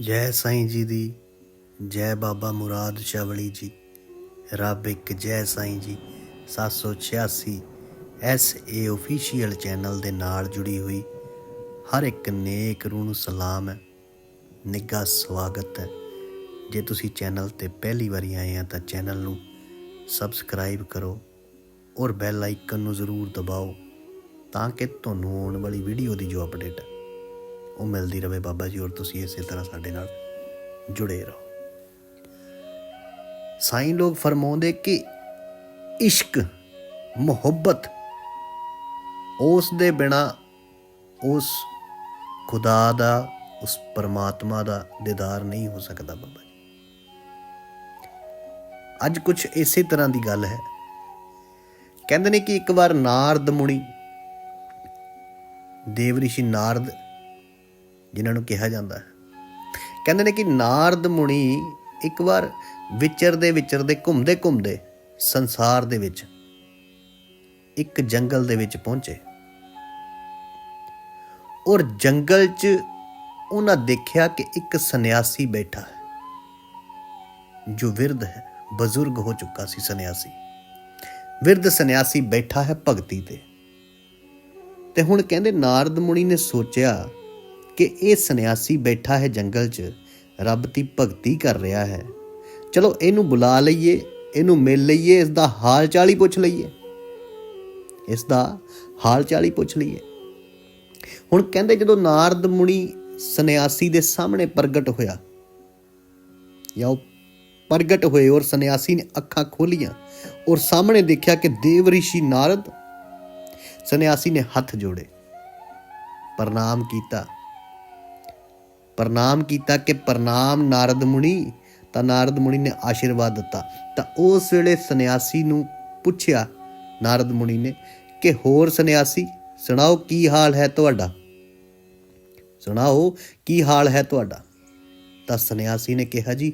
जय साईं जी दी जय बाबा मुराद शवली जी। रब एक जय साईं जी 786 SA ऑफिशियल चैनल ਦੇ ਨਾਲ जुड़ी हुई हर एक नेक रूह ਨੂੰ सलाम है, निघा स्वागत है। जे तुसी चैनल ते पहली बारी आए हैं तो चैनल ਨੂੰ सबसक्राइब करो और बैल आइकन ਨੂੰ ਜ਼ਰੂਰ दबाओ ਤਾਂ ਕਿ ਤੁਹਾਨੂੰ ਆਉਣ ਵਾਲੀ ਵੀਡੀਓ ਦੀ ਜੋ ਅਪਡੇਟ ਹੈ ਉਹ ਮਿਲਦੀ ਰਹੇ ਬਾਬਾ ਜੀ, ਔਰ ਤੁਸੀਂ ਇਸੇ ਤਰ੍ਹਾਂ ਸਾਡੇ ਨਾਲ ਜੁੜੇ ਰਹੋ। ਸਾਈਂ ਲੋਕ ਫਰਮਾਉਂਦੇ ਕਿ ਇਸ਼ਕ ਮੁਹੱਬਤ ਉਸ ਦੇ ਬਿਨਾ ਉਸ ਖੁਦਾ ਦਾ, ਉਸ ਪਰਮਾਤਮਾ ਦਾ ਦੀਦਾਰ ਨਹੀਂ ਹੋ ਸਕਦਾ ਬਾਬਾ ਜੀ। ਅੱਜ ਕੁਛ ਇਸੇ ਤਰ੍ਹਾਂ ਦੀ ਗੱਲ ਹੈ। ਕਹਿੰਦੇ ਨੇ ਕਿ ਇੱਕ ਵਾਰ ਨਾਰਦ ਮੁਨੀ, ਦੇਵ ਰਿਸ਼ੀ ਨਾਰਦ ਜਿਨ੍ਹਾਂ ਨੂੰ ਕਿਹਾ ਜਾਂਦਾ ਹੈ, ਕਹਿੰਦੇ ਨੇ ਕਿ ਨਾਰਦ ਮੁਨੀ ਇੱਕ ਵਾਰ ਵਿਚਰਦੇ ਘੁੰਮਦੇ ਸੰਸਾਰ ਦੇ ਵਿੱਚ ਇੱਕ ਜੰਗਲ ਦੇ ਵਿੱਚ ਪਹੁੰਚੇ, ਔਰ ਜੰਗਲ 'ਚ ਉਹਨਾਂ ਦੇਖਿਆ ਕਿ ਇੱਕ ਸੰਨਿਆਸੀ ਬੈਠਾ ਹੈ ਜੋ ਵਿਰਧ ਹੈ, ਬਜ਼ੁਰਗ ਹੋ ਚੁੱਕਾ ਸੀ ਸੰਨਿਆਸੀ। ਵਿਰਧ ਸੰਨਿਆਸੀ ਬੈਠਾ ਹੈ ਭਗਤੀ ਤੇ ਹੁਣ ਕਹਿੰਦੇ ਨਾਰਦ ਮੁਨੀ ਨੇ ਸੋਚਿਆ ਕਿ ਇਹ ਸੰਨਿਆਸੀ ਬੈਠਾ ਹੈ ਜੰਗਲ 'ਚ, ਰੱਬ ਦੀ ਭਗਤੀ ਕਰ ਰਿਹਾ ਹੈ, ਚਲੋ ਇਹਨੂੰ ਬੁਲਾ ਲਈਏ, ਇਹਨੂੰ ਮਿਲ ਲਈਏ, ਇਸ ਦਾ ਹਾਲ ਚਾਲ ਹੀ ਪੁੱਛ ਲਈਏ। ਹੁਣ ਕਹਿੰਦੇ ਜਦੋਂ ਨਾਰਦ ਮੁਨੀ ਸੰਨਿਆਸੀ ਦੇ ਸਾਹਮਣੇ ਪ੍ਰਗਟ ਹੋਇਆ, ਜਾਂ ਉਹ ਪ੍ਰਗਟ ਹੋਏ ਔਰ ਸੰਨਿਆਸੀ ਨੇ ਅੱਖਾਂ ਖੋਲੀਆਂ ਔਰ ਸਾਹਮਣੇ ਦੇਖਿਆ ਕਿ ਦੇਵ ਰਿਸ਼ੀ ਨਾਰਦ। ਸੰਨਿਆਸੀ ਨੇ ਹੱਥ ਜੋੜੇ, ਪ੍ਰਣਾਮ ਕੀਤਾ ਕਿ ਪ੍ਰਣਾਮ ਨਾਰਦ ਮੁਨੀ। ਤਾਂ ਨਾਰਦ ਮੁਨੀ ਨੇ ਆਸ਼ੀਰਵਾਦ ਦਿੱਤਾ। ਤਾਂ ਉਸ ਵੇਲੇ ਸੰਨਿਆਸੀ ਨੂੰ ਪੁੱਛਿਆ ਨਾਰਦ ਮੁਨੀ ਨੇ ਕਿ ਹੋਰ ਸੰਨਿਆਸੀ ਸੁਣਾਓ ਕੀ ਹਾਲ ਹੈ ਤੁਹਾਡਾ। ਤਾਂ ਸੰਨਿਆਸੀ ਨੇ ਕਿਹਾ ਜੀ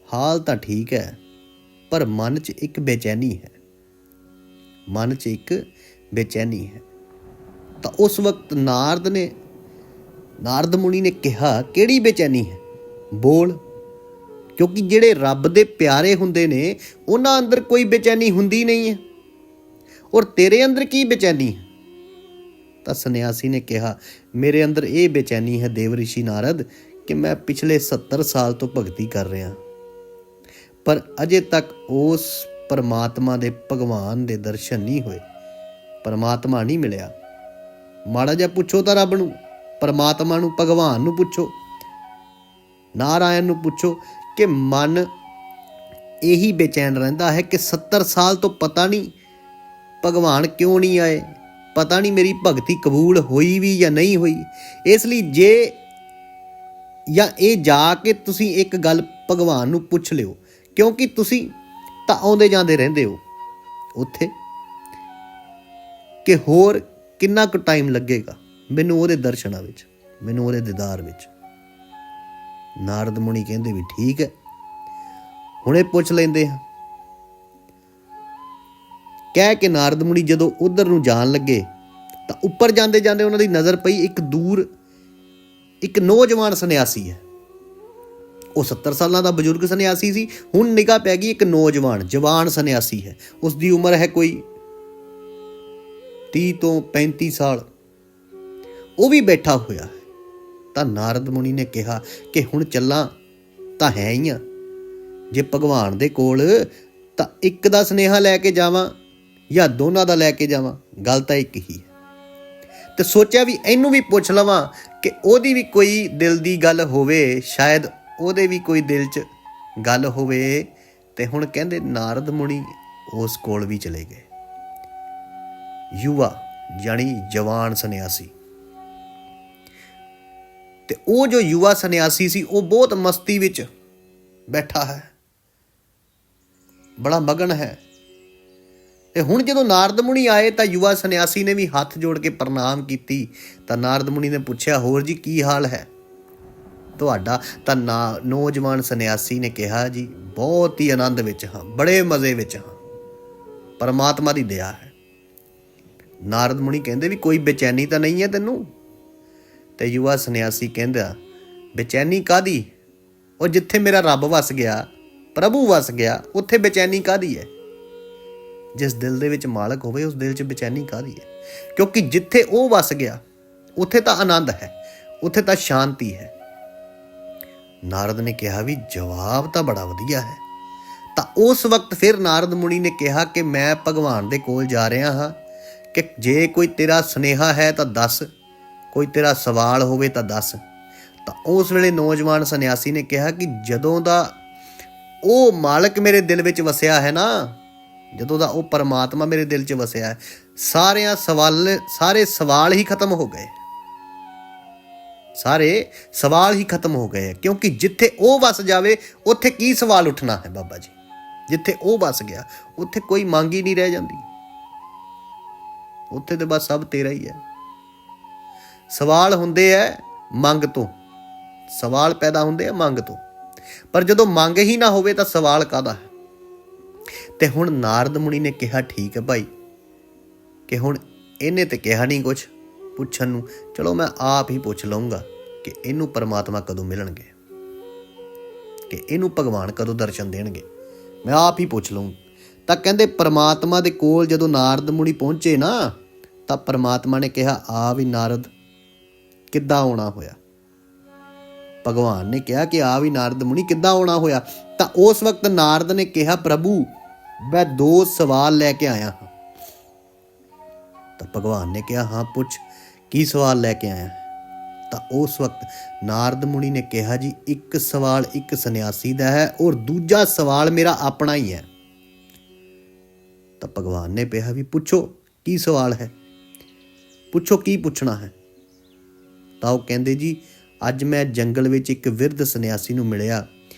ਹਾਲ ਤਾਂ ਠੀਕ ਹੈ, ਪਰ ਮਨ 'ਚ ਇੱਕ ਬੇਚੈਨੀ ਹੈ। ਤਾਂ ਉਸ ਵਕਤ ਨਾਰਦ ਮੁਨੀ ਨੇ ਕਿਹਾ ਕਿਹੜੀ ਬੇਚੈਨੀ ਹੈ, ਬੋਲ। ਕਿਉਂਕਿ ਜਿਹੜੇ ਰੱਬ ਦੇ ਪਿਆਰੇ ਹੁੰਦੇ ਨੇ ਉਹਨਾਂ ਅੰਦਰ ਕੋਈ ਬੇਚੈਨੀ ਹੁੰਦੀ ਨਹੀਂ ਹੈ, ਔਰ ਤੇਰੇ ਅੰਦਰ ਕੀ ਬੇਚੈਨੀ ਹੈ। ਤਾਂ ਸੰਨਿਆਸੀ ਨੇ ਕਿਹਾ ਮੇਰੇ ਅੰਦਰ ਇਹ ਬੇਚੈਨੀ ਹੈ ਦੇਵ ਰਿਸ਼ੀ ਨਾਰਦ ਕਿ ਮੈਂ ਪਿਛਲੇ 70 ਸਾਲ ਤੋਂ ਭਗਤੀ ਕਰ ਰਿਹਾ, ਪਰ ਅਜੇ ਤੱਕ ਉਸ ਪਰਮਾਤਮਾ ਦੇ, ਭਗਵਾਨ ਦੇ ਦਰਸ਼ਨ ਨਹੀਂ ਹੋਏ, ਪਰਮਾਤਮਾ ਨਹੀਂ ਮਿਲਿਆ। ਮਾੜਾ ਜਿਹਾ ਪੁੱਛੋ ਤਾਂ ਰੱਬ ਨੂੰ, ਪਰਮਾਤਮਾ ਨੂੰ, ਭਗਵਾਨ ਨੂੰ ਪੁੱਛੋ, ਨਾਰਾਇਣ ਨੂੰ ਪੁੱਛੋ ਕਿ ਮਨ ਇਹੀ ਬੇਚੈਨ ਰਹਿੰਦਾ ਹੈ ਕਿ 70 ਸਾਲ ਤੋਂ ਪਤਾ ਨਹੀਂ ਭਗਵਾਨ ਕਿਉਂ ਨਹੀਂ ਆਏ, ਪਤਾ ਨਹੀਂ ਮੇਰੀ ਭਗਤੀ ਕਬੂਲ ਹੋਈ ਵੀ ਜਾਂ ਨਹੀਂ ਹੋਈ। ਇਸ ਲਈ ਇਹ ਜਾ ਕੇ ਤੁਸੀਂ ਇੱਕ ਗੱਲ ਭਗਵਾਨ ਨੂੰ ਪੁੱਛ ਲਿਓ, ਕਿਉਂਕਿ ਤੁਸੀਂ ਤਾਂ ਆਉਂਦੇ ਜਾਂਦੇ ਰਹਿੰਦੇ ਹੋ ਉੱਥੇ, ਕਿ ਹੋਰ ਕਿੰਨਾ ਕੁ ਟਾਈਮ ਲੱਗੇਗਾ ਮੈਨੂੰ ਉਹਦੇ ਦਰਸ਼ਨਾਂ ਵਿੱਚ, ਮੈਨੂੰ ਉਹਦੇ ਦੀਦਾਰ ਵਿੱਚ। ਨਾਰਦ ਮੁਨੀ ਕਹਿੰਦੇ ਵੀ ਠੀਕ ਹੈ, ਹੁਣੇ ਪੁੱਛ ਲੈਂਦੇ ਹਾਂ। ਕਹਿ ਕੇ ਨਾਰਦ ਮੁਨੀ ਜਦੋਂ ਉਧਰ ਨੂੰ ਜਾਣ ਲੱਗੇ ਤਾਂ ਉੱਪਰ ਜਾਂਦੇ ਉਹਨਾਂ ਦੀ ਨਜ਼ਰ ਪਈ ਇੱਕ ਨੌਜਵਾਨ ਸੰਨਿਆਸੀ ਹੈ। ਉਹ 70 ਸਾਲਾਂ ਦਾ ਬਜ਼ੁਰਗ ਸੰਨਿਆਸੀ ਸੀ, ਹੁਣ ਨਿਗਾਹ ਪੈ ਗਈ ਇੱਕ ਜਵਾਨ ਸੰਨਿਆਸੀ ਹੈ। ਉਸ ਦੀ ਉਮਰ ਹੈ ਕੋਈ 30 ਤੋਂ 35 ਸਾਲ। ਉਹ ਵੀ ਬੈਠਾ ਹੋਇਆ ਹੈ। ਤਾਂ ਨਾਰਦ ਮੁਨੀ ਨੇ ਕਿਹਾ ਕਿ ਹੁਣ ਚੱਲਾਂ ਤਾਂ ਹੈ ਹੀ ਆ, ਜੇ ਭਗਵਾਨ ਦੇ ਕੋਲ ਤਾਂ ਇੱਕ ਦਾ ਸੁਨੇਹਾ ਲੈ ਕੇ ਜਾਵਾਂ ਜਾਂ ਦੋਨਾਂ ਦਾ ਲੈ ਕੇ ਜਾਵਾਂ, ਗੱਲ ਤਾਂ ਇੱਕ ਹੀ ਹੈ। ਤੇ ਸੋਚਿਆ ਵੀ ਇਹਨੂੰ ਵੀ ਪੁੱਛ ਲਵਾਂ ਕਿ ਉਹਦੀ ਵੀ ਕੋਈ ਦਿਲ ਦੀ ਗੱਲ ਹੋਵੇ, ਸ਼ਾਇਦ ਉਹਦੇ ਵੀ ਕੋਈ ਦਿਲ 'ਚ ਗੱਲ ਹੋਵੇ। ਤੇ ਹੁਣ ਕਹਿੰਦੇ ਨਾਰਦ ਮੁਨੀ ਉਸ ਕੋਲ ਵੀ ਚਲੇ ਗਏ। ਯੁਵਾ ਜਾਣੀ ਜਵਾਨ ਸੰਨਿਆਸੀ। ਤੇ ਉਹ ਜੋ ਯੁਵਾ ਸੰਨਿਆਸੀ ਸੀ ਉਹ ਬਹੁਤ ਮਸਤੀ ਵਿੱਚ ਬੈਠਾ ਹੈ, ਬੜਾ ਮਗਨ ਹੈ। ਤੇ ਹੁਣ ਜਦੋਂ ਨਾਰਦ ਮੁਨੀ ਆਏ ਤਾਂ ਯੁਵਾ ਸੰਨਿਆਸੀ ਨੇ ਵੀ ਹੱਥ ਜੋੜ ਕੇ ਪ੍ਰਣਾਮ ਕੀਤੀ। ਤਾਂ ਨਾਰਦ ਮੁਨੀ ਨੇ ਪੁੱਛਿਆ ਹੋਰ ਜੀ ਕੀ ਹਾਲ ਹੈ ਤੁਹਾਡਾ। ਤਾਂ ਨੌਜਵਾਨ ਸੰਨਿਆਸੀ ਨੇ ਕਿਹਾ ਜੀ ਬਹੁਤ ਹੀ ਆਨੰਦ ਵਿੱਚ ਹਾਂ, ਬੜੇ ਮਜ਼ੇ ਵਿੱਚ ਹਾਂ, ਪਰਮਾਤਮਾ ਦੀ ਦਇਆ ਹੈ। ਨਾਰਦ ਮੁਨੀ ਕਹਿੰਦੇ ਵੀ ਕੋਈ ਬੇਚੈਨੀ ਤਾਂ ਨਹੀਂ ਹੈ ਤੈਨੂੰ। ਤੇ ਯੁਵਾ ਸੰਨਿਆਸੀ ਕਹਿੰਦਾ ਬੇਚੈਨੀ ਕਾਹਦੀ, ਉਹ ਜਿੱਥੇ ਮੇਰਾ ਰੱਬ ਵਸ ਗਿਆ, ਪ੍ਰਭੂ ਵਸ ਗਿਆ, ਉੱਥੇ ਬੇਚੈਨੀ ਕਾਹਦੀ ਹੈ? ਜਿਸ ਦਿਲ ਦੇ ਵਿੱਚ ਮਾਲਕ ਹੋਵੇ ਉਸ ਦਿਲ 'ਚ ਬੇਚੈਨੀ ਕਾਹਦੀ ਹੈ? ਕਿਉਂਕਿ ਜਿੱਥੇ ਉਹ ਵਸ ਗਿਆ ਉੱਥੇ ਤਾਂ ਆਨੰਦ ਹੈ, ਉੱਥੇ ਤਾਂ ਸ਼ਾਂਤੀ ਹੈ। ਨਾਰਦ ਨੇ ਕਿਹਾ ਵੀ ਜਵਾਬ ਤਾਂ ਬੜਾ ਵਧੀਆ ਹੈ। ਤਾਂ ਉਸ ਵਕਤ ਫਿਰ ਨਾਰਦ ਮੁਨੀ ਨੇ ਕਿਹਾ ਕਿ ਮੈਂ ਭਗਵਾਨ ਦੇ ਕੋਲ ਜਾ ਰਿਹਾ ਹਾਂ, ਕਿ ਜੇ ਕੋਈ ਤੇਰਾ ਸੁਨੇਹਾ ਹੈ ਤਾਂ ਦੱਸ, ਕੋਈ ਤੇਰਾ ਸਵਾਲ ਹੋਵੇ ਤਾਂ ਦੱਸ। ਤਾਂ ਉਸ ਵੇਲੇ ਨੌਜਵਾਨ ਸੰਨਿਆਸੀ ਨੇ ਕਿਹਾ ਕਿ ਜਦੋਂ ਦਾ ਉਹ ਮਾਲਕ ਮੇਰੇ ਦਿਲ ਵਿੱਚ ਵਸਿਆ ਹੈ ਨਾ, ਜਦੋਂ ਦਾ ਉਹ ਪਰਮਾਤਮਾ ਮੇਰੇ ਦਿਲ 'ਚ ਵਸਿਆ ਹੈ, ਸਾਰੇ ਸਵਾਲ ਹੀ ਖਤਮ ਹੋ ਗਏ। ਸਾਰੇ ਸਵਾਲ ਹੀ ਖਤਮ ਹੋ ਗਏ, ਕਿਉਂਕਿ ਜਿੱਥੇ ਉਹ ਵਸ ਜਾਵੇ ਉੱਥੇ ਕੀ ਸਵਾਲ ਉੱਠਣਾ ਹੈ ਬਾਬਾ ਜੀ। ਜਿੱਥੇ ਉਹ ਵਸ ਗਿਆ ਉੱਥੇ ਕੋਈ ਮੰਗ ਹੀ ਨਹੀਂ ਰਹਿ ਜਾਂਦੀ, ਉੱਥੇ ਤੇ ਬਸ ਸਭ ਤੇਰਾ ਹੀ ਹੈ। ਸਵਾਲ ਹੁੰਦੇ ਹੈ ਮੰਗ ਤੋਂ, ਸਵਾਲ ਪੈਦਾ ਹੁੰਦੇ ਆ ਮੰਗ ਤੋਂ, ਪਰ ਜਦੋਂ ਮੰਗ ਹੀ ਨਾ ਹੋਵੇ ਤਾਂ ਸਵਾਲ ਕਾਹਦਾ ਹੈ? ਤੇ ਹੁਣ ਨਾਰਦ ਮੁਨੀ ਨੇ ਕਿਹਾ ਠੀਕ ਹੈ ਭਾਈ, ਕਿ ਹੁਣ ਇਹਨੇ ਤੇ ਕਿਹਾ ਨਹੀਂ ਕੁਛ ਪੁੱਛਣ ਨੂੰ, ਚਲੋ ਮੈਂ ਆਪ ਹੀ ਪੁੱਛ ਲਊਂਗਾ ਕਿ ਇਹਨੂੰ ਪਰਮਾਤਮਾ ਕਦੋਂ ਮਿਲਣਗੇ, ਕਿ ਇਹਨੂੰ ਭਗਵਾਨ ਕਦੋਂ ਦਰਸ਼ਨ ਦੇਣਗੇ, ਮੈਂ ਆਪ ਹੀ ਪੁੱਛ ਲਊਂ। ਤਾਂ ਕਹਿੰਦੇ ਪਰਮਾਤਮਾ ਦੇ ਕੋਲ ਜਦੋਂ ਨਾਰਦ ਮੁਨੀ ਪਹੁੰਚੇ ਨਾ, ਤਾਂ ਪਰਮਾਤਮਾ ਨੇ ਕਿਹਾ ਆ ਵੀ ਨਾਰਦ, ਕਿੱਦਾਂ ਆਉਣਾ ਹੋਇਆ? ਭਗਵਾਨ ਨੇ ਕਿਹਾ ਕਿ ਆ ਵੀ ਨਾਰਦ ਮੁਨੀ, ਕਿੱਦਾਂ ਆਉਣਾ ਹੋਇਆ? ਤਾਂ ਉਸ ਵਕਤ ਨਾਰਦ ਨੇ ਕਿਹਾ ਪ੍ਰਭੂ ਮੈਂ 2 ਸਵਾਲ ਲੈ ਕੇ ਆਇਆ ਹਾਂ। ਤਾਂ ਭਗਵਾਨ ਨੇ ਕਿਹਾ ਹਾਂ ਪੁੱਛ, ਕੀ ਸਵਾਲ ਲੈ ਕੇ ਆਇਆ? ਤਾਂ ਉਸ ਵਕਤ ਨਾਰਦ ਮੁਨੀ ਨੇ ਕਿਹਾ ਜੀ ਇੱਕ ਸਵਾਲ ਇੱਕ ਸੰਨਿਆਸੀ ਦਾ ਹੈ ਔਰ ਦੂਜਾ ਸਵਾਲ ਮੇਰਾ ਆਪਣਾ ਹੀ ਹੈ। ਤਾਂ ਭਗਵਾਨ ਨੇ ਕਿਹਾ ਵੀ ਪੁੱਛੋ ਕੀ ਸਵਾਲ ਹੈ, ਪੁੱਛੋ ਕੀ ਪੁੱਛਣਾ ਹੈ। ਤਾਂ ਉਹ ਕਹਿੰਦੇ ਜੀ ਅੱਜ ਮੈਂ ਜੰਗਲ ਵਿੱਚ ਇੱਕ ਵਿਰਧ ਸੰਨਿਆਸੀ ਨੂੰ ਮਿਲਿਆ,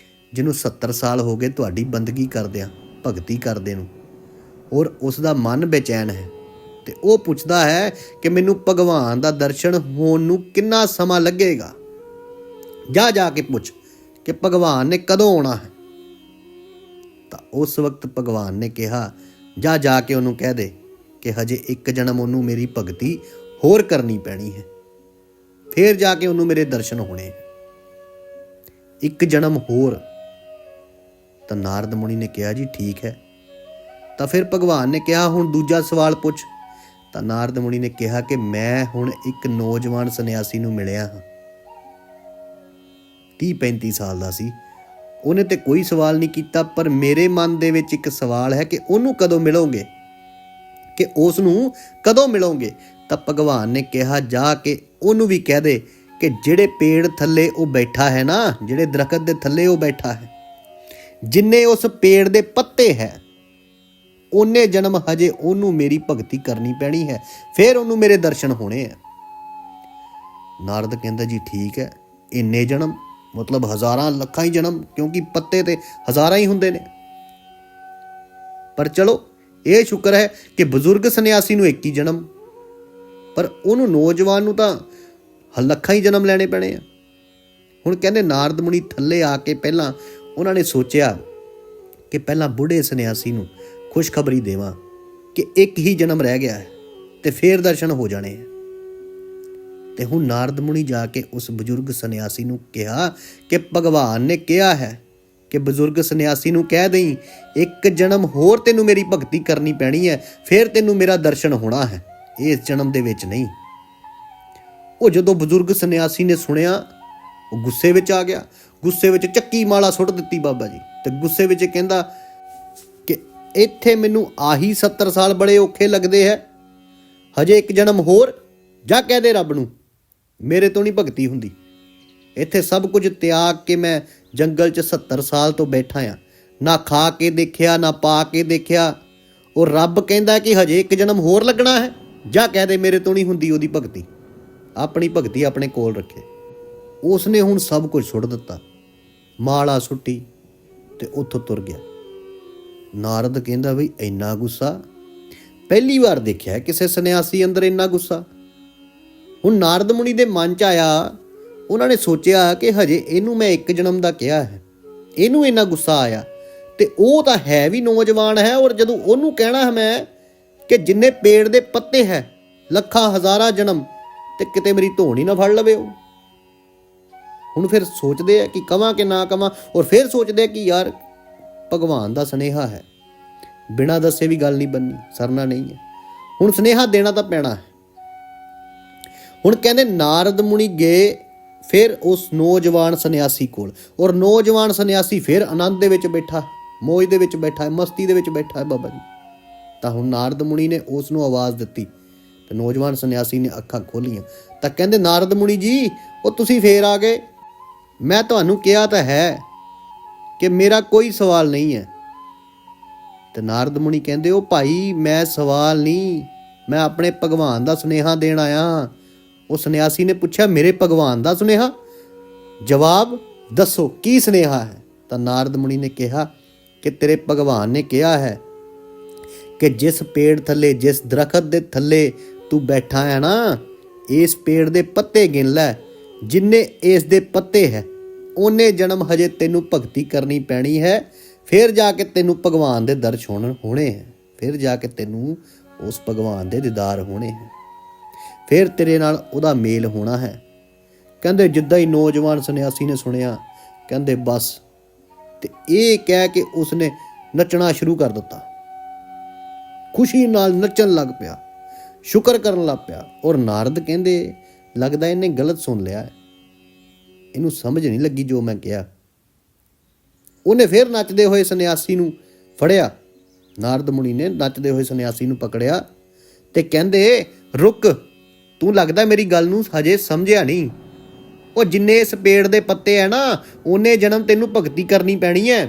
ਜਿਹਨੂੰ 70 ਸਾਲ ਹੋ ਗਏ ਤੁਹਾਡੀ ਬੰਦਗੀ ਕਰਦਿਆਂ, ਭਗਤੀ ਕਰਦੇ ਨੂੰ, ਔਰ ਉਸ ਦਾ ਮਨ ਬੇਚੈਨ ਹੈ। ਤੇ ਉਹ ਪੁੱਛਦਾ ਹੈ ਕਿ ਮੈਨੂੰ ਭਗਵਾਨ ਦਾ ਦਰਸ਼ਨ ਹੋਣ ਨੂੰ ਕਿੰਨਾ ਸਮਾਂ ਲੱਗੇਗਾ। ਜਾ ਕੇ ਪੁੱਛ ਕਿ ਭਗਵਾਨ ਨੇ ਕਦੋਂ ਆਉਣਾ ਹੈ। ਤਾਂ ਉਸ ਵਕਤ ਭਗਵਾਨ ਨੇ ਕਿਹਾ ਜਾ ਕੇ ਉਹਨੂੰ ਕਹਿ ਦੇ ਕਿ ਹਜੇ 1 ਜਨਮ ਉਹਨੂੰ ਮੇਰੀ ਭਗਤੀ ਹੋਰ ਕਰਨੀ ਪੈਣੀ ਹੈ, ਫੇਰ ਜਾ ਕੇ ਉਹਨੂੰ ਮੇਰੇ ਦਰਸ਼ਨ ਹੋਣੇ। 1 ਜਨਮ ਹੋਰ। ਤਾਂ ਨਾਰਦ ਮੁਨੀ ਨੇ ਕਿਹਾ ਜੀ ਠੀਕ ਹੈ। ਤਾਂ ਫਿਰ ਭਗਵਾਨ ਨੇ ਕਿਹਾ ਹੁਣ ਦੂਜਾ ਸਵਾਲ ਪੁੱਛ। ਤਾਂ ਨਾਰਦ ਮੁਨੀ ਨੇ ਕਿਹਾ ਕਿ ਮੈਂ ਹੁਣ ਇੱਕ ਨੌਜਵਾਨ ਸੰਨਿਆਸੀ ਨੂੰ ਮਿਲਿਆ ਹਾਂ, 30-35 ਸਾਲ ਦਾ ਸੀ। ਉਹਨੇ ਤੇ ਕੋਈ ਸਵਾਲ ਨਹੀਂ ਕੀਤਾ, ਪਰ ਮੇਰੇ ਮਨ ਦੇ ਵਿੱਚ ਇੱਕ ਸਵਾਲ ਹੈ ਕਿ ਉਹਨੂੰ ਕਦੋਂ ਮਿਲੋਗੇ, ਕਿ ਉਸ ਨੂੰ ਕਦੋਂ ਮਿਲੋਗੇ। ਤਾਂ ਭਗਵਾਨ ਨੇ ਕਿਹਾ ਜਾ ਕੇ ਉਹਨੂੰ ਵੀ ਕਹਿ ਦੇ ਕਿ ਜਿਹੜੇ ਪੇੜ ਥੱਲੇ ਉਹ ਬੈਠਾ ਹੈ ਨਾ, ਜਿਹੜੇ ਦਰਖਤ ਦੇ ਥੱਲੇ ਉਹ ਬੈਠਾ ਹੈ, ਜਿੰਨੇ ਉਸ ਪੇੜ ਦੇ ਪੱਤੇ ਹੈ ਉਹਨੇ ਜਨਮ ਹਜੇ ਉਹਨੂੰ ਮੇਰੀ ਭਗਤੀ ਕਰਨੀ ਪੈਣੀ ਹੈ, ਫਿਰ ਉਹਨੂੰ ਮੇਰੇ ਦਰਸ਼ਨ ਹੋਣੇ ਆ। ਨਾਰਦ ਕਹਿੰਦਾ ਜੀ ਠੀਕ ਹੈ, ਇੰਨੇ ਜਨਮ ਮਤਲਬ ਹਜ਼ਾਰਾਂ ਲੱਖਾਂ ਹੀ ਜਨਮ, ਕਿਉਂਕਿ ਪੱਤੇ ਤੇ ਹਜ਼ਾਰਾਂ ਹੀ ਹੁੰਦੇ ਨੇ। ਪਰ ਚਲੋ ਇਹ ਸ਼ੁਕਰ ਹੈ ਕਿ ਬਜ਼ੁਰਗ ਸੰਨਿਆਸੀ ਨੂੰ 1 ਹੀ ਜਨਮ, ਪਰ ਉਹਨੂੰ ਨੌਜਵਾਨ ਨੂੰ ਤਾਂ ਲੱਖਾਂ ਹੀ ਜਨਮ ਲੈਣੇ ਪੈਣੇ ਆ। ਹੁਣ ਕਹਿੰਦੇ ਨਾਰਦ ਮੁਨੀ ਥੱਲੇ ਆ ਕੇ ਪਹਿਲਾਂ ਉਹਨਾਂ ਨੇ ਸੋਚਿਆ ਕਿ ਪਹਿਲਾਂ ਬੁੱਢੇ ਸੰਨਿਆਸੀ ਨੂੰ ਖੁਸ਼ਖਬਰੀ ਦੇਵਾਂ ਕਿ 1 ਹੀ ਜਨਮ ਰਹਿ ਗਿਆ ਹੈ ਤੇ ਫੇਰ ਦਰਸ਼ਨ ਹੋ ਜਾਣੇ ਆ। ਤੇ ਹੁਣ ਨਾਰਦ ਮੁਨੀ ਜਾ ਕੇ ਉਸ ਬਜ਼ੁਰਗ ਸੰਨਿਆਸੀ ਨੂੰ ਕਿਹਾ ਕਿ ਭਗਵਾਨ ਨੇ ਕਿਹਾ ਹੈ ਕਿ ਬਜ਼ੁਰਗ ਸੰਨਿਆਸੀ ਨੂੰ ਕਹਿ ਦੇਈਂ 1 ਜਨਮ ਹੋਰ ਤੈਨੂੰ ਮੇਰੀ ਭਗਤੀ ਕਰਨੀ ਪੈਣੀ ਹੈ, ਫਿਰ ਤੈਨੂੰ ਮੇਰਾ ਦਰਸ਼ਨ ਹੋਣਾ ਹੈ, ਇਸ ਜਨਮ ਦੇ ਵਿੱਚ ਨਹੀਂ। ਉਹ ਜਦੋਂ ਬਜ਼ੁਰਗ ਸੰਨਿਆਸੀ ਨੇ ਸੁਣਿਆ ਉਹ ਗੁੱਸੇ ਵਿੱਚ ਆ ਗਿਆ, ਗੁੱਸੇ ਵਿੱਚ ਚੱਕੀ ਮਾਲਾ ਸੁੱਟ ਦਿੱਤੀ ਬਾਬਾ ਜੀ। ਤੇ ਗੁੱਸੇ ਵਿੱਚ ਕਹਿੰਦਾ ਕਿ ਇੱਥੇ ਮੈਨੂੰ ਆਹੀ 70 ਸਾਲ ਬੜੇ ਔਖੇ ਲੱਗਦੇ ਹੈ, ਹਜੇ 1 ਜਨਮ ਹੋਰ। ਜਾ ਕਹਿ ਦੇ ਰੱਬ ਨੂੰ ਮੇਰੇ ਤੋਂ ਨਹੀਂ ਭਗਤੀ ਹੁੰਦੀ। ਇੱਥੇ ਸਭ ਕੁਝ ਤਿਆਗ ਕੇ ਮੈਂ ਜੰਗਲ 'ਚ 70 ਸਾਲ ਤੋਂ ਬੈਠਾ ਹਾਂ, ਨਾ ਖਾ ਕੇ ਦੇਖਿਆ ਨਾ ਪਾ ਕੇ ਦੇਖਿਆ, ਉਹ ਰੱਬ ਕਹਿੰਦਾ ਕਿ ਹਜੇ 1 ਜਨਮ ਹੋਰ ਲੱਗਣਾ ਹੈ। ਜਾ ਕਹਿ ਦੇ ਮੇਰੇ ਤੋਂ ਨਹੀਂ ਹੁੰਦੀ ਉਹਦੀ ਭਗਤੀ, ਆਪਣੀ ਭਗਤੀ ਆਪਣੇ ਕੋਲ ਰੱਖੇ। ਉਸਨੇ ਹੁਣ ਸਭ ਕੁਝ ਸੁੱਟ ਦਿੱਤਾ, ਮਾਲਾ ਸੁੱਟੀ ਤੇ ਉੱਥੋਂ ਤੁਰ ਗਿਆ। ਨਾਰਦ ਕਹਿੰਦਾ ਬਈ ਇੰਨਾ ਗੁੱਸਾ ਪਹਿਲੀ ਵਾਰ ਦੇਖਿਆ ਕਿਸੇ ਸੰਨਿਆਸੀ ਅੰਦਰ, ਇੰਨਾ ਗੁੱਸਾ। ਹੁਣ ਨਾਰਦ ਮੁਨੀ ਦੇ ਮਨ 'ਚ ਆਇਆ, ਉਹਨਾਂ ਨੇ ਸੋਚਿਆ ਕਿ ਹਜੇ ਇਹਨੂੰ ਮੈਂ 1 ਜਨਮ ਦਾ ਕਿਹਾ ਹੈ, ਇਹਨੂੰ ਇੰਨਾ ਗੁੱਸਾ ਆਇਆ, ਤੇ ਉਹ ਤਾਂ ਹੈ ਵੀ ਨੌਜਵਾਨ ਹੈ, ਔਰ ਜਦੋਂ ਉਹਨੂੰ ਕਹਿਣਾ ਹੈ ਮੈਂ ਕਿ ਜਿੰਨੇ ਪੇੜ ਦੇ ਪੱਤੇ ਹੈ ਲੱਖਾਂ ਹਜ਼ਾਰਾਂ ਜਨਮ, ਤੇ ਕਿਤੇ ਮੇਰੀ ਧੌਣ ਹੀ ਨਾ ਫੜ ਲਵੇ। ਹੁਣ ਫਿਰ ਸੋਚਦੇ ਆ ਕਿ ਕਵਾਂ ਕਿ ਨਾ ਕਵਾਂ, ਔਰ ਫਿਰ ਸੋਚਦੇ ਆ ਕਿ ਯਾਰ ਭਗਵਾਨ ਦਾ ਸੁਨੇਹਾ ਹੈ, ਬਿਨਾਂ ਦੱਸੇ ਵੀ ਗੱਲ ਨਹੀਂ ਬਣਨੀ, ਸਰਨਾ ਨਹੀਂ ਹੈ, ਹੁਣ ਸੁਨੇਹਾ ਦੇਣਾ ਤਾਂ ਪੈਣਾ ਹੈ। ਹੁਣ ਕਹਿੰਦੇ ਨਾਰਦ ਮੁਨੀ ਗਏ ਫਿਰ ਉਸ ਨੌਜਵਾਨ ਸੰਨਿਆਸੀ ਕੋਲ, ਔਰ ਨੌਜਵਾਨ ਸੰਨਿਆਸੀ ਫਿਰ ਆਨੰਦ ਦੇ ਵਿੱਚ ਬੈਠਾ, ਮੌਜ ਦੇ ਵਿੱਚ ਬੈਠਾ ਹੈ, ਮਸਤੀ ਦੇ ਵਿੱਚ ਬੈਠਾ ਹੈ ਬਾਬਾ ਜੀ। ਤਾਂ ਹੁਣ ਨਾਰਦ ਮੁਨੀ ਨੇ ਉਸ ਨੂੰ ਆਵਾਜ਼ ਦਿੱਤੀ ਤੇ ਨੌਜਵਾਨ ਸੰਨਿਆਸੀ ਨੇ ਅੱਖਾਂ ਖੋਲੀਆਂ। ਤਾਂ ਕਹਿੰਦੇ ਨਾਰਦ ਮੁਨੀ ਜੀ, ਉਹ ਤੁਸੀਂ ਫੇਰ ਆ ਗਏ, ਮੈਂ ਤੁਹਾਨੂੰ ਕਿਹਾ ਤਾਂ ਹੈ ਕਿ ਮੇਰਾ ਕੋਈ ਸਵਾਲ ਨਹੀਂ ਹੈ। ਤੇ ਨਾਰਦ ਮੁਨੀ ਕਹਿੰਦੇ, ਉਹ ਭਾਈ ਮੈਂ ਸਵਾਲ ਨਹੀਂ, ਮੈਂ ਆਪਣੇ ਭਗਵਾਨ ਦਾ ਸੁਨੇਹਾ ਦੇਣ ਆਇਆ। ਉਹ ਸੰਨਿਆਸੀ ਨੇ ਪੁੱਛਿਆ, ਮੇਰੇ ਭਗਵਾਨ ਦਾ ਸੁਨੇਹਾ? ਜਵਾਬ ਦੱਸੋ ਕੀ ਸੁਨੇਹਾ ਹੈ? ਤਾਂ ਨਾਰਦ ਮੁਨੀ ਨੇ ਕਿਹਾ ਕਿ ਤੇਰੇ ਭਗਵਾਨ ਨੇ ਕਿਹਾ ਹੈ ਕਿ ਜਿਸ ਪੇੜ ਥੱਲੇ, ਜਿਸ ਦਰਖਤ ਦੇ ਥੱਲੇ ਤੂੰ ਬੈਠਾ ਹੈ ਨਾ, ਇਸ ਪੇੜ ਦੇ ਪੱਤੇ ਗਿਣ ਲੈ, ਜਿੰਨੇ ਇਸ ਦੇ ਪੱਤੇ ਹੈ ਉਹਨੇ ਜਨਮ ਹਜੇ ਤੈਨੂੰ ਭਗਤੀ ਕਰਨੀ ਪੈਣੀ ਹੈ, ਫਿਰ ਜਾ ਕੇ ਤੈਨੂੰ ਭਗਵਾਨ ਦੇ ਦਰਸ਼ਨ ਹੋਣੇ ਹੈ, ਫਿਰ ਜਾ ਕੇ ਤੈਨੂੰ ਉਸ ਭਗਵਾਨ ਦੇ ਦੀਦਾਰ ਹੋਣੇ ਹੈ, ਫਿਰ ਤੇਰੇ ਨਾਲ ਉਹਦਾ ਮੇਲ ਹੋਣਾ ਹੈ। ਕਹਿੰਦੇ ਜਿੱਦਾਂ ਹੀ ਨੌਜਵਾਨ ਸੰਨਿਆਸੀ ਨੇ ਸੁਣਿਆ, ਕਹਿੰਦੇ ਬਸ, ਤੇ ਇਹ ਕਹਿ ਕੇ ਉਸਨੇ ਨੱਚਣਾ ਸ਼ੁਰੂ ਕਰ ਦਿੱਤਾ, ਖੁਸ਼ੀ ਨਾਲ ਨੱਚਣ ਲੱਗ ਪਿਆ, ਸ਼ੁਕਰ ਕਰਨ ਲੱਗ ਪਿਆ। ਔਰ ਨਾਰਦ ਕਹਿੰਦੇ ਲੱਗਦਾ ਇਹਨੇ ਗਲਤ ਸੁਣ ਲਿਆ ਹੈ, ਇਹਨੂੰ ਸਮਝ ਨਹੀਂ ਲੱਗੀ ਜੋ ਮੈਂ ਕਿਹਾ। ਉਹਨੇ ਫਿਰ ਨੱਚਦੇ ਹੋਏ ਸੰਨਿਆਸੀ ਨੂੰ ਫੜਿਆ, ਨਾਰਦ ਮੁਨੀ ਨੇ ਨੱਚਦੇ ਹੋਏ ਸੰਨਿਆਸੀ ਨੂੰ ਪਕੜਿਆ ਤੇ ਕਹਿੰਦੇ ਰੁਕ, ਤੂੰ ਲੱਗਦਾ ਮੇਰੀ ਗੱਲ ਨੂੰ ਹਜੇ ਸਮਝਿਆ ਨਹੀਂ। ਉਹ ਜਿੰਨੇ ਇਸ ਪੇੜ ਦੇ ਪੱਤੇ ਹੈ ਨਾ, ਉਹਨੇ ਜਨਮ ਤੈਨੂੰ ਭਗਤੀ ਕਰਨੀ ਪੈਣੀ ਹੈ,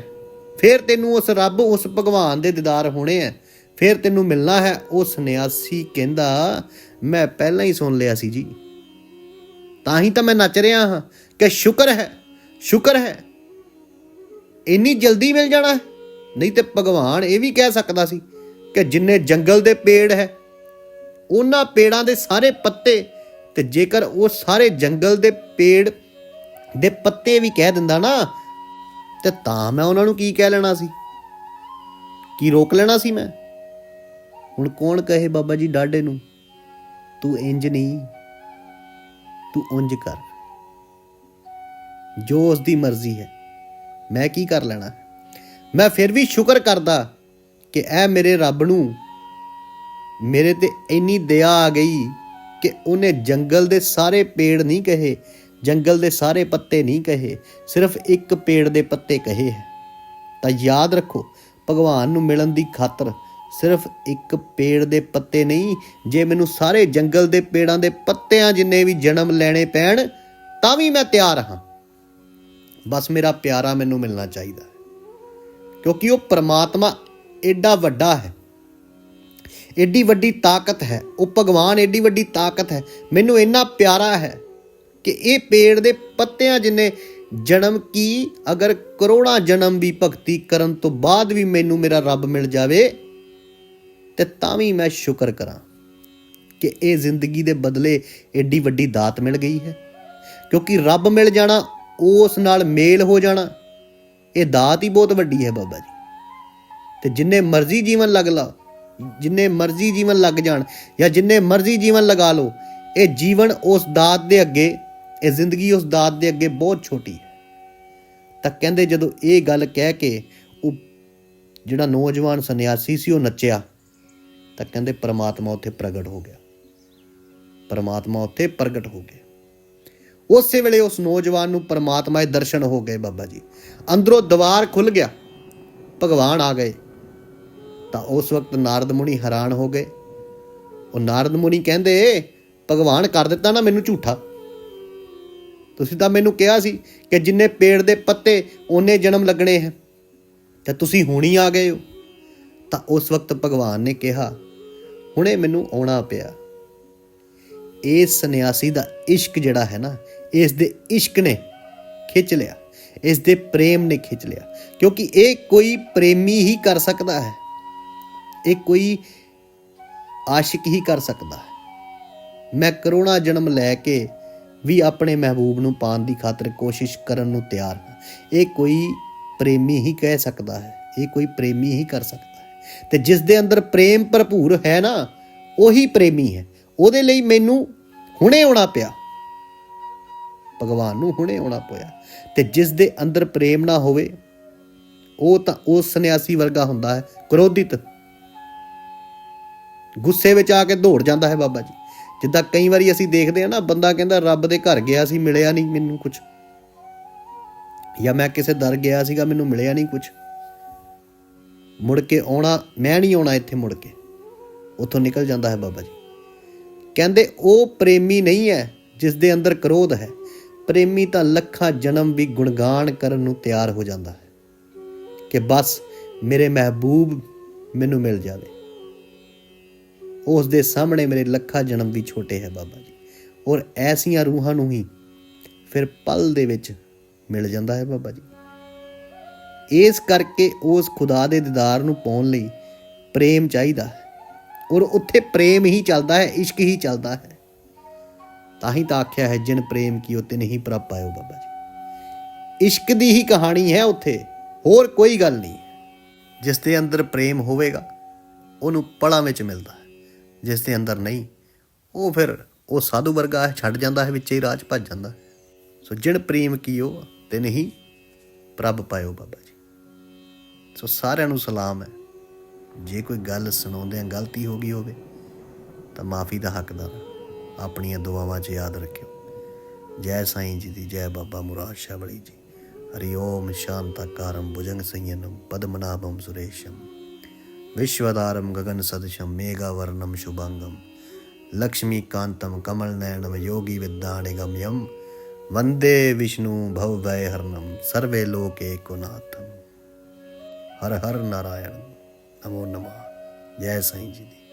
ਫਿਰ ਤੈਨੂੰ ਉਸ ਰੱਬ, ਉਸ ਭਗਵਾਨ ਦੇ ਦੀਦਾਰ ਹੋਣੇ ਹੈ, ਫਿਰ ਤੈਨੂੰ ਮਿਲਣਾ ਹੈ। ਉਹ ਸੰਨਿਆਸੀ ਕਹਿੰਦਾ ਮੈਂ ਪਹਿਲਾਂ ਹੀ ਸੁਣ ਲਿਆ ਸੀ ਜੀ, ਤਾਂ ਹੀ ਤਾਂ ਮੈਂ ਨੱਚ ਰਿਹਾ ਹਾਂ ਕਿ ਸ਼ੁਕਰ ਹੈ, ਸ਼ੁਕਰ ਹੈ, ਇੰਨੀ ਜਲਦੀ ਮਿਲ ਜਾਣਾ ਹੈ। ਨਹੀਂ ਤੇ ਭਗਵਾਨ ਇਹ ਵੀ ਕਹਿ ਸਕਦਾ ਸੀ ਕਿ ਜਿੰਨੇ ਜੰਗਲ ਦੇ ਪੇੜ ਹੈ ਉਹਨਾਂ ਪੇੜਾਂ ਦੇ ਸਾਰੇ ਪੱਤੇ, ਤੇ ਜੇਕਰ ਉਹ ਸਾਰੇ ਜੰਗਲ ਦੇ ਪੇੜ ਦੇ ਪੱਤੇ ਵੀ ਕਹਿ ਦਿੰਦਾ ਨਾ, ਤੇ ਤਾਂ ਮੈਂ ਉਹਨਾਂ ਨੂੰ ਕੀ ਕਹਿ ਲੈਣਾ ਸੀ, ਕੀ ਰੋਕ ਲੈਣਾ ਸੀ ਮੈਂ? ਹੁਣ ਕੌਣ ਕਹੇ ਬਾਬਾ ਜੀ ਡਾਢੇ ਨੂੰ, ਤੂੰ ਇੰਜ ਨਹੀਂ, ਤੂੰ ਉਂਝ ਕਰ, ਜੋ ਉਸ ਦੀ ਮਰਜ਼ੀ ਹੈ, ਮੈਂ ਕੀ ਕਰ ਲੈਣਾ। ਮੈਂ ਫਿਰ ਵੀ ਸ਼ੁਕਰ ਕਰਦਾ ਕਿ ਇਹ ਮੇਰੇ ਰੱਬ ਨੂੰ ਮੇਰੇ ਤੇ ਇੰਨੀ ਦਇਆ ਆ ਗਈ ਕਿ ਉਹਨੇ ਜੰਗਲ ਦੇ ਸਾਰੇ ਪੇੜ ਨਹੀਂ ਕਹੇ, ਜੰਗਲ ਦੇ ਸਾਰੇ ਪੱਤੇ ਨਹੀਂ ਕਹੇ, ਸਿਰਫ ਇੱਕ ਪੇੜ ਦੇ ਪੱਤੇ ਕਹੇ ਹੈ। ਤਾਂ ਯਾਦ ਰੱਖੋ, ਭਗਵਾਨ ਨੂੰ ਮਿਲਣ ਦੀ ਖਾਤਰ ਸਿਰਫ ਇੱਕ ਪੇੜ ਦੇ ਪੱਤੇ ਨਹੀਂ, ਜੇ ਮੈਨੂੰ ਸਾਰੇ ਜੰਗਲ ਦੇ ਪੇੜਾਂ ਦੇ ਪੱਤਿਆਂ ਜਿੰਨੇ ਵੀ ਜਨਮ ਲੈਣੇ ਪੈਣ ਤਾਂ ਵੀ ਮੈਂ ਤਿਆਰ ਹਾਂ। ਬਸ ਮੇਰਾ ਪਿਆਰਾ ਮੈਨੂੰ ਮਿਲਣਾ ਚਾਹੀਦਾ ਹੈ, ਕਿਉਂਕਿ ਉਹ ਪਰਮਾਤਮਾ ਐਡਾ ਵੱਡਾ ਹੈ, ਐਡੀ ਵੱਡੀ ਤਾਕਤ ਹੈ, ਉਹ ਭਗਵਾਨ ਐਡੀ ਵੱਡੀ ਤਾਕਤ ਹੈ, ਮੈਨੂੰ ਇੰਨਾ ਪਿਆਰਾ ਹੈ ਕਿ ਇਹ ਪੇੜ ਦੇ ਪੱਤਿਆਂ ਜਿੰਨੇ ਜਨਮ ਕੀ, ਅਗਰ ਕਰੋੜਾਂ ਜਨਮ ਵੀ ਭਗਤੀ ਕਰਨ ਤੋਂ ਬਾਅਦ ਵੀ ਮੈਨੂੰ ਮੇਰਾ ਰੱਬ ਮਿਲ ਜਾਵੇ ਤੇ ਤਾਂ ਵੀ ਮੈਂ ਸ਼ੁਕਰ ਕਰਾਂ ਕਿ ਇਹ ਜ਼ਿੰਦਗੀ ਦੇ ਬਦਲੇ ਐਡੀ ਵੱਡੀ ਦਾਤ ਮਿਲ ਗਈ ਹੈ। ਕਿਉਂਕਿ ਰੱਬ ਮਿਲ ਜਾਣਾ, ਉਸ ਨਾਲ ਮੇਲ ਹੋ ਜਾਣਾ, ਇਹ ਦਾਤ ਹੀ ਬਹੁਤ ਵੱਡੀ ਹੈ ਬਾਬਾ ਜੀ। ਤੇ ਜਿੰਨੇ ਮਰਜ਼ੀ ਜੀਵਨ ਲੱਗ ਲਾ, ਜਿੰਨੇ ਮਰਜ਼ੀ ਜੀਵਨ ਲੱਗ ਜਾਣ ਜਾਂ ਜਿੰਨੇ ਮਰਜ਼ੀ ਜੀਵਨ ਲਗਾ ਲਓ, ਇਹ ਜੀਵਨ ਉਸ ਦਾਤ ਦੇ ਅੱਗੇ, ਇਹ ਜ਼ਿੰਦਗੀ ਉਸ ਦਾਤ ਦੇ ਅੱਗੇ ਬਹੁਤ ਛੋਟੀ ਹੈ। ਤਾਂ ਕਹਿੰਦੇ ਜਦੋਂ ਇਹ ਗੱਲ ਕਹਿ ਕੇ ਉਹ ਜਿਹੜਾ ਨੌਜਵਾਨ ਸੰਨਿਆਸੀ ਸੀ ਉਹ ਨੱਚਿਆ, ਤਾਂ ਕਹਿੰਦੇ ਪਰਮਾਤਮਾ ਉੱਥੇ ਪ੍ਰਗਟ ਹੋ ਗਿਆ, ਪਰਮਾਤਮਾ ਉੱਥੇ ਪ੍ਰਗਟ ਹੋ ਗਿਆ। ਉਸੇ ਵੇਲੇ ਉਸ ਨੌਜਵਾਨ ਨੂੰ ਪਰਮਾਤਮਾ ਦੇ ਦਰਸ਼ਨ ਹੋ ਗਏ ਬਾਬਾ ਜੀ, ਅੰਦਰੋਂ ਦਵਾਰ ਖੁੱਲ ਗਿਆ, ਭਗਵਾਨ ਆ ਗਏ। ਤਾਂ ਉਸ ਵਕਤ ਨਾਰਦ ਮੁਨੀ ਹੈਰਾਨ ਹੋ ਗਏ। ਉਹ ਨਾਰਦ ਮੁਨੀ ਕਹਿੰਦੇ ਭਗਵਾਨ ਕਰ ਦਿੱਤਾ ਨਾ ਮੈਨੂੰ ਝੂਠਾ, ਤੁਸੀਂ ਤਾਂ ਮੈਨੂੰ ਕਿਹਾ ਸੀ ਕਿ ਜਿੰਨੇ ਪੇੜ ਦੇ ਪੱਤੇ ਓਨੇ ਜਨਮ ਲੱਗਣੇ ਹੈ, ਤੇ ਤੁਸੀਂ ਹੁਣ ਹੀ ਆ ਗਏ ਹੋ। ਤਾਂ ਉਸ ਵਕਤ ਭਗਵਾਨ ਨੇ ਕਿਹਾ ਹੁਣੇ ਮੈਨੂੰ ਆਉਣਾ ਪਿਆ। ਇਸ ਸੰਨਿਆਸੀ ਦਾ ਇਸ਼ਕ ਜਿਹੜਾ ਹੈ ਨਾ, ਇਸ ਦੇ ਇਸ਼ਕ ਨੇ ਖਿੱਚ ਲਿਆ, ਇਸ ਦੇ ਪ੍ਰੇਮ ਨੇ ਖਿੱਚ ਲਿਆ, ਕਿਉਂਕਿ ਇਹ ਕੋਈ ਪ੍ਰੇਮੀ ਹੀ ਕਰ ਸਕਦਾ ਹੈ, ਇਹ ਕੋਈ ਆਸ਼ਿਕ ਹੀ ਕਰ ਸਕਦਾ ਹੈ। ਮੈਂ ਕਰੋੜਾਂ ਜਨਮ ਲੈ ਕੇ ਵੀ ਆਪਣੇ ਮਹਿਬੂਬ ਨੂੰ ਪਾਉਣ ਦੀ ਖਾਤਰ ਕੋਸ਼ਿਸ਼ ਕਰਨ ਨੂੰ ਤਿਆਰ ਹਾਂ। ਇਹ ਕੋਈ ਪ੍ਰੇਮੀ ਹੀ ਕਹਿ ਸਕਦਾ ਹੈ, ਇਹ ਕੋਈ ਪ੍ਰੇਮੀ ਹੀ ਕਰ ਸਕਦਾ ਹੈ। ਤੇ ਜਿਸ ਦੇ ਅੰਦਰ ਪ੍ਰੇਮ ਭਰਪੂਰ ਹੈ ਨਾ, ਉਹੀ ਪ੍ਰੇਮੀ ਹੈ। ਉਹਦੇ ਲਈ ਮੈਨੂੰ ਹੁਣੇ ਆਉਣਾ ਪਿਆ, ਭਗਵਾਨ ਨੂੰ ਹੁਣੇ ਆਉਣਾ ਪਿਆ। ਤੇ ਜਿਸ ਦੇ ਅੰਦਰ ਪ੍ਰੇਮ ਨਾ ਹੋਵੇ ਉਹ ਤਾਂ ਉਸ ਸੰਨਿਆਸੀ ਵਰਗਾ ਹੁੰਦਾ ਹੈ, ਕ੍ਰੋਧਿਤ, ਗੁੱਸੇ ਵਿੱਚ ਆ ਕੇ ਦੌੜ ਜਾਂਦਾ ਹੈ ਬਾਬਾ ਜੀ। ਜਿੱਦਾਂ ਕਈ ਵਾਰੀ ਅਸੀਂ ਦੇਖਦੇ ਹਾਂ ਨਾ, ਬੰਦਾ ਕਹਿੰਦਾ ਰੱਬ ਦੇ ਘਰ ਗਿਆ ਸੀ, ਮਿਲਿਆ ਨਹੀਂ ਮੈਨੂੰ ਕੁਛ, ਜਾਂ ਮੈਂ ਕਿਸੇ ਦਰ ਗਿਆ ਸੀਗਾ, ਮੈਨੂੰ ਮਿਲਿਆ ਨਹੀਂ ਕੁਛ, ਮੁੜ ਕੇ ਆਉਣਾ, ਮੈਂ ਨਹੀਂ ਆਉਣਾ ਇੱਥੇ, ਮੁੜ ਕੇ ਉੱਥੋਂ ਨਿਕਲ ਜਾਂਦਾ ਹੈ ਬਾਬਾ ਜੀ। ਕਹਿੰਦੇ ਉਹ ਪ੍ਰੇਮੀ ਨਹੀਂ ਹੈ ਜਿਸ ਦੇ ਅੰਦਰ ਕ੍ਰੋਧ ਹੈ। ਪ੍ਰੇਮੀ ਤਾਂ ਲੱਖਾਂ ਜਨਮ ਵੀ ਗੁਣਗਾਨ ਕਰਨ ਨੂੰ ਤਿਆਰ ਹੋ ਜਾਂਦਾ ਹੈ ਕਿ ਬਸ ਮੇਰੇ ਮਹਿਬੂਬ ਮੈਨੂੰ ਮਿਲ ਜਾਵੇ। ਉਸ ਦੇ ਸਾਹਮਣੇ ਮੇਰੇ ਲੱਖਾਂ ਜਨਮ ਵੀ ਛੋਟੇ ਹੈ ਬਾਬਾ ਜੀ। ਔਰ ਐਸੀਆਂ ਰੂਹਾਂ ਨੂੰ ਹੀ ਫਿਰ ਪਲ ਦੇ ਵਿੱਚ ਮਿਲ ਜਾਂਦਾ ਹੈ ਬਾਬਾ ਜੀ। ਇਸ ਕਰਕੇ ਉਸ ਖੁਦਾ ਦੇ ਦੀਦਾਰ ਨੂੰ ਪਾਉਣ ਲਈ ਪ੍ਰੇਮ ਚਾਹੀਦਾ ਹੈ, ਔਰ ਉੱਥੇ ਪ੍ਰੇਮ ਹੀ ਚੱਲਦਾ ਹੈ, ਇਸ਼ਕ ਹੀ ਚੱਲਦਾ ਹੈ। ਤਾਂ ਹੀ ਤਾਂ ਆਖਿਆ ਹੈ ਜਿਨ ਪ੍ਰੇਮ ਕੀਓ ਤਿਨ ਹੀ ਪ੍ਰਭ ਪਾਇਓ ਬਾਬਾ ਜੀ। ਇਸ਼ਕ ਦੀ ਹੀ ਕਹਾਣੀ ਹੈ ਉੱਥੇ, ਹੋਰ ਕੋਈ ਗੱਲ ਨਹੀਂ। ਜਿਸ ਦੇ ਅੰਦਰ ਪ੍ਰੇਮ ਹੋਵੇਗਾ ਉਹਨੂੰ ਪਲਾਂ ਵਿੱਚ ਮਿਲਦਾ ਹੈ, ਜਿਸ ਦੇ ਅੰਦਰ ਨਹੀਂ ਉਹ ਫਿਰ ਉਹ ਸਾਧੂ ਵਰਗਾ ਛੱਡ ਜਾਂਦਾ ਹੈ, ਵਿੱਚ ਹੀ ਰਾਹ 'ਚ ਭੱਜ ਜਾਂਦਾ ਹੈ। ਸੋ ਜਿਨ ਪ੍ਰੇਮ ਕੀਓ ਤਿਨ ਹੀ ਪ੍ਰਭ ਪਾਇਓ ਬਾਬਾ ਜੀ। ਸੋ ਸਾਰਿਆਂ ਨੂੰ ਸਲਾਮ ਹੈ। ਜੇ ਕੋਈ ਗੱਲ ਸੁਣਾਉਂਦਿਆਂ ਗਲਤੀ ਹੋ ਗਈ ਹੋਵੇ ਤਾਂ ਮਾਫੀ ਦਾ ਹੱਕਦਾਰ, ਆਪਣੀਆਂ ਦੁਆਵਾਂ 'ਚ ਯਾਦ ਰੱਖਿਓ। ਜੈ ਸਾਈਂ ਜੀ ਦੀ, ਜੈ ਬਾਬਾ ਮੁਰਾਦ ਸ਼ਾਹ ਵਾਲੀ ਜੀ। ਹਰੀ ਓਮ ਸ਼ਾਂਤਾਕਾਰਮ ਭੁਜੰਗ ਸੰਯਨਮ ਪਦਮਨਾਭਮ ਸੁਰੇਸ਼ਮ ਵਿਸ਼ਵਦਾਰਮ ਗगन सदृशम मेघावर्णम शुभांगम लक्ष्मीकांतम कमल नयनम योगी विद्यानिगम्यम वंदे विष्णु भवभयहरणम सर्वे लोके कुनाथम। हर हर नारायण, नमो नमः। जय साईं जी दी।